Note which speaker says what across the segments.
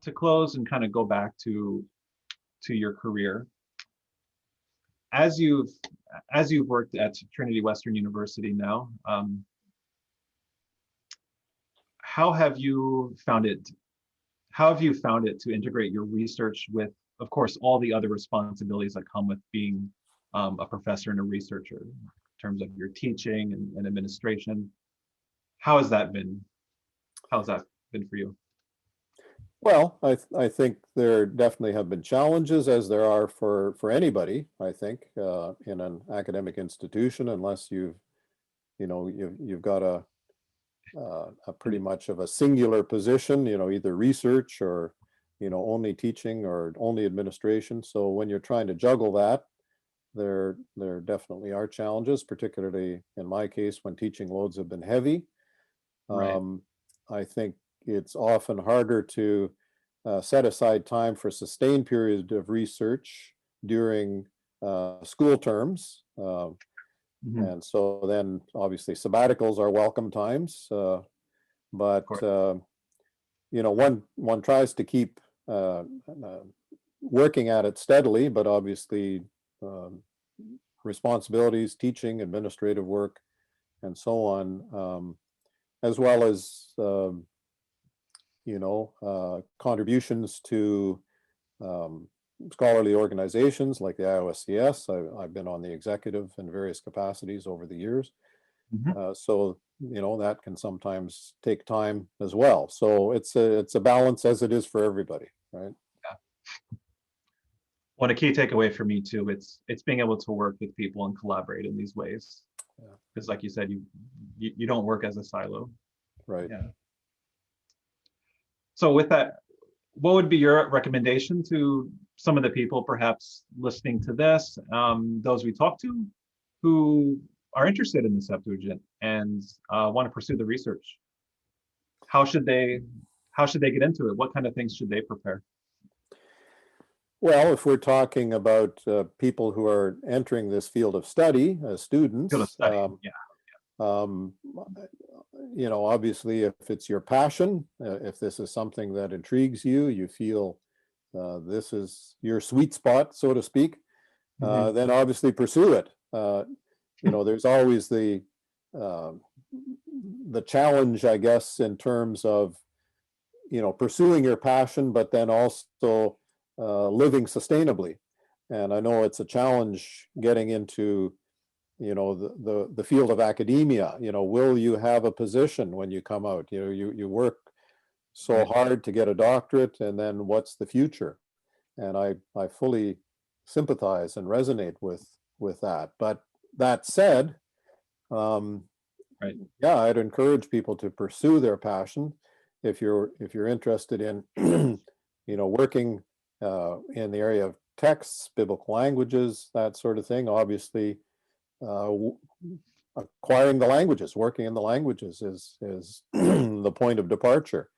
Speaker 1: to close and kind of go back to your career, as you've worked at Trinity Western University now, how have you found it? How have you found it to integrate your research with, of course, all the other responsibilities that come with being a professor and a researcher in terms of your teaching and administration? How has that been? How's that been for you?
Speaker 2: Well, I think there definitely have been challenges, as there are for anybody, I think, in an academic institution, unless you've got a pretty much of a singular position, either research or, only teaching or only administration. So when you're trying to juggle that, there definitely are challenges, particularly in my case when teaching loads have been heavy.
Speaker 1: Right.
Speaker 2: I think it's often harder to set aside time for sustained periods of research during school terms. And so then obviously sabbaticals are welcome times, but one tries to keep working at it steadily, but obviously responsibilities, teaching, administrative work, and so on, as well as contributions to scholarly organizations like the IOSCS. I've been on the executive in various capacities over the years. So, that can sometimes take time as well. So it's a balance, as it is for everybody, right?
Speaker 1: Yeah. Well, a key takeaway for me too, it's being able to work with people and collaborate in these ways. Because like you said, you don't work as a silo.
Speaker 2: Right.
Speaker 1: Yeah. So with that, what would be your recommendation to some of the people perhaps listening to this, those we talk to, who are interested in the Septuagint and want to pursue the research? How should they get into it? What kind of things should they prepare?
Speaker 2: Well, if we're talking about people who are entering this field of study as students,
Speaker 1: Field of study,
Speaker 2: obviously, if it's your passion, if this is something that intrigues you, you feel this is your sweet spot, so to speak, then obviously pursue it. There's always the challenge, I guess, in terms of pursuing your passion, but then also living sustainably. And I know it's a challenge getting into the field of academia. Will you have a position when you come out? You work so hard to get a doctorate, and then what's the future? And I fully sympathize and resonate with that. But that said, I'd encourage people to pursue their passion. If you're interested in working in the area of texts, biblical languages, that sort of thing, obviously acquiring the languages, working in the languages is the point of departure.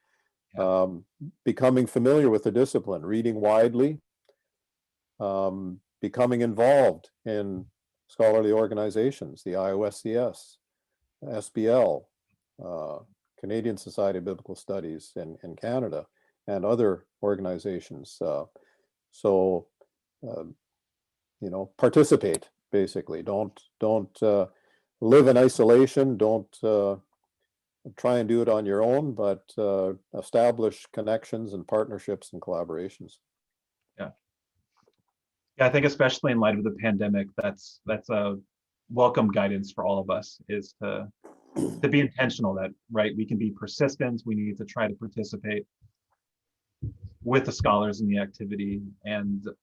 Speaker 2: Becoming familiar with the discipline, reading widely, becoming involved in scholarly organizations, the IOSCS, SBL, Canadian Society of Biblical Studies in Canada, and other organizations. Participate, basically. Don't live in isolation. Don't try and do it on your own, but establish connections and partnerships and collaborations.
Speaker 1: Yeah, I think especially in light of the pandemic, that's a welcome guidance for all of us, is to be intentional that, we can be persistent. We need to try to participate with the scholars in the activity. And I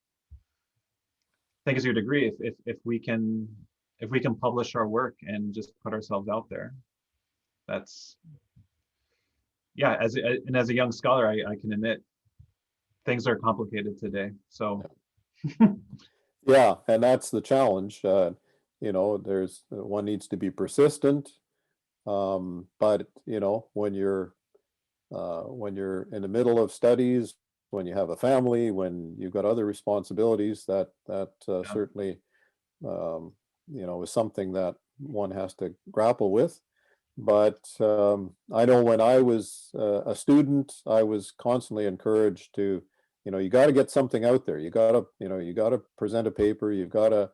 Speaker 1: think, as you'd agree, if we can publish our work and just put ourselves out there, that's, as a young scholar, I can admit things are complicated today. So
Speaker 2: yeah, and that's the challenge. There's one needs to be persistent, but when you're in the middle of studies, when you have a family, when you've got other responsibilities, that certainly is something that one has to grapple with. But I know when I was a student, I was constantly encouraged to, you got to get something out there. You got to, you got to present a paper. You've got to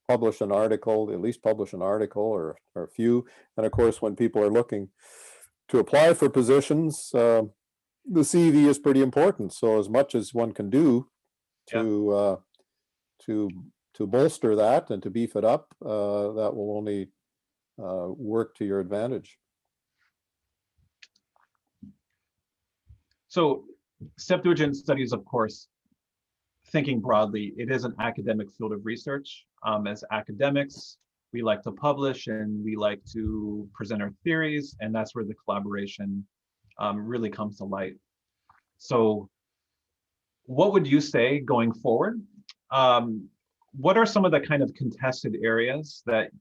Speaker 2: publish an article, at least publish an article or a few. And of course, when people are looking to apply for positions, the CV is pretty important. So as much as one can do
Speaker 1: Yeah.
Speaker 2: to to bolster that and to beef it up, that will only work to your advantage.
Speaker 1: So Septuagint studies, of course, thinking broadly, it is an academic field of research. As academics, we like to publish and we like to present our theories, and that's where the collaboration really comes to light. So what would you say going forward? What are some of the kind of contested areas that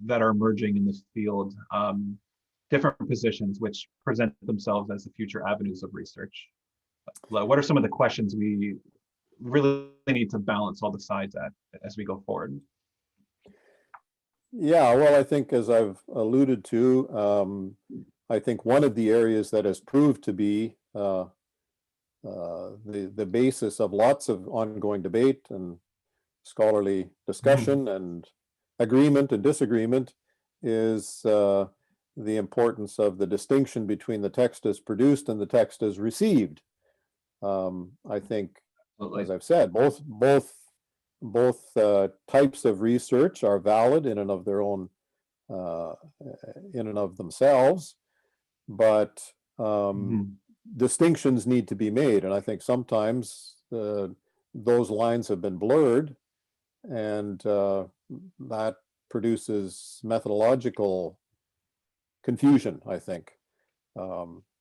Speaker 1: are emerging in this field? Different positions which present themselves as the future avenues of research. What are some of the questions we really need to balance all the sides at as we go forward?
Speaker 2: Yeah, well, I think as I've alluded to, I think one of the areas that has proved to be the basis of lots of ongoing debate and scholarly discussion and agreement and disagreement is the importance of the distinction between the text as produced and the text as received. I think, as I've said, both types of research are valid in and of their own, in and of themselves, but distinctions need to be made, and I think sometimes those lines have been blurred, and that produces methodological confusion, I think.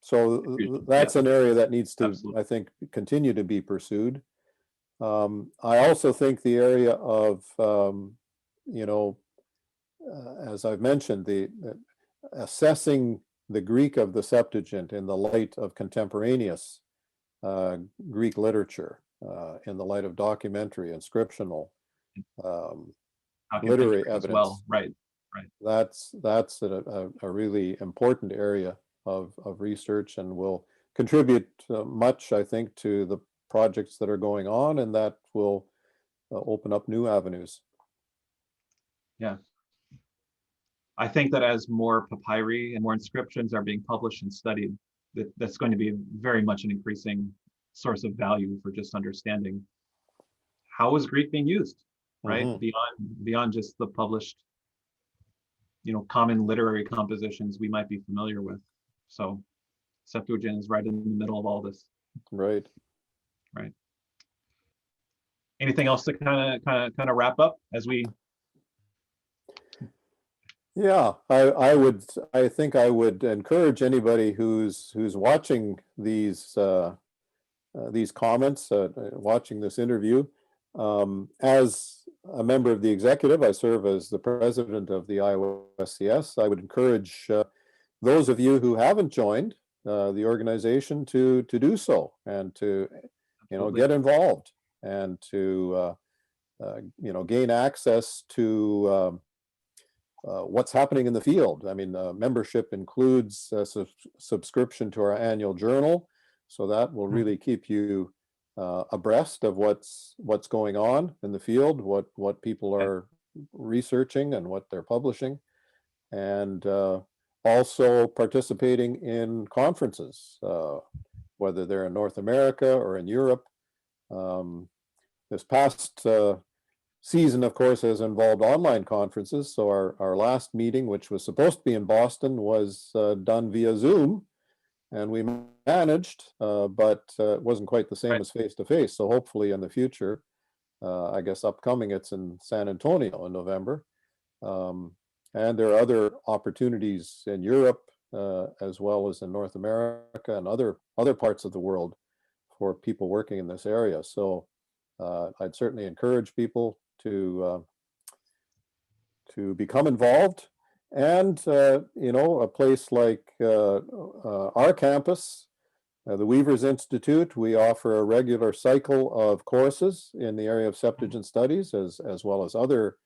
Speaker 2: So that's an area that needs to, I think, continue to be pursued. I also think the area of, as I've mentioned, the assessing the Greek of the Septuagint in the light of contemporaneous Greek literature, in the light of documentary, inscriptional, literary evidence.
Speaker 1: Well, right.
Speaker 2: That's a really important area of research and will contribute much, I think, to the projects that are going on, and that will open up new avenues.
Speaker 1: Yeah. I think that as more papyri and more inscriptions are being published and studied, that's going to be very much an increasing source of value for just understanding how is Greek being used, right? Beyond just the published, common literary compositions we might be familiar with. So Septuagint is right in the middle of all this.
Speaker 2: Right.
Speaker 1: Anything else to kind of wrap up as we?
Speaker 2: Yeah, I think I would encourage anybody who's watching these comments, watching this interview. As a member of the executive, I serve as the president of the Iowa SCS. I would encourage those of you who haven't joined the organization to do so, and to get involved, and to gain access to what's happening in the field. I mean, membership includes a subscription to our annual journal, so that will really keep you abreast of what's going on in the field, what people are researching and what they're publishing, and also participating in conferences, whether they're in North America or in Europe. This past season, of course, has involved online conferences. So our last meeting, which was supposed to be in Boston, was done via Zoom, and we managed, but it wasn't quite the same as face-to-face. So hopefully in the future, I guess upcoming, it's in San Antonio in November. And there are other opportunities in Europe, as well as in North America and other parts of the world for people working in this area. So I'd certainly encourage people to become involved. And a place like our campus, the Weavers Institute, we offer a regular cycle of courses in the area of Septuagint studies, as well as other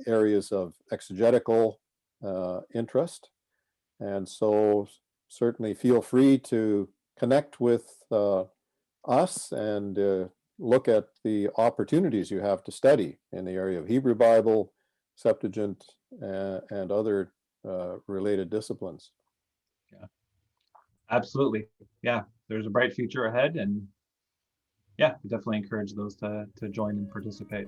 Speaker 2: areas of exegetical interest. And so certainly feel free to connect with us and look at the opportunities you have to study in the area of Hebrew Bible, Septuagint, and other related disciplines.
Speaker 1: Yeah, absolutely. Yeah, there's a bright future ahead, and yeah, we definitely encourage those to join and participate.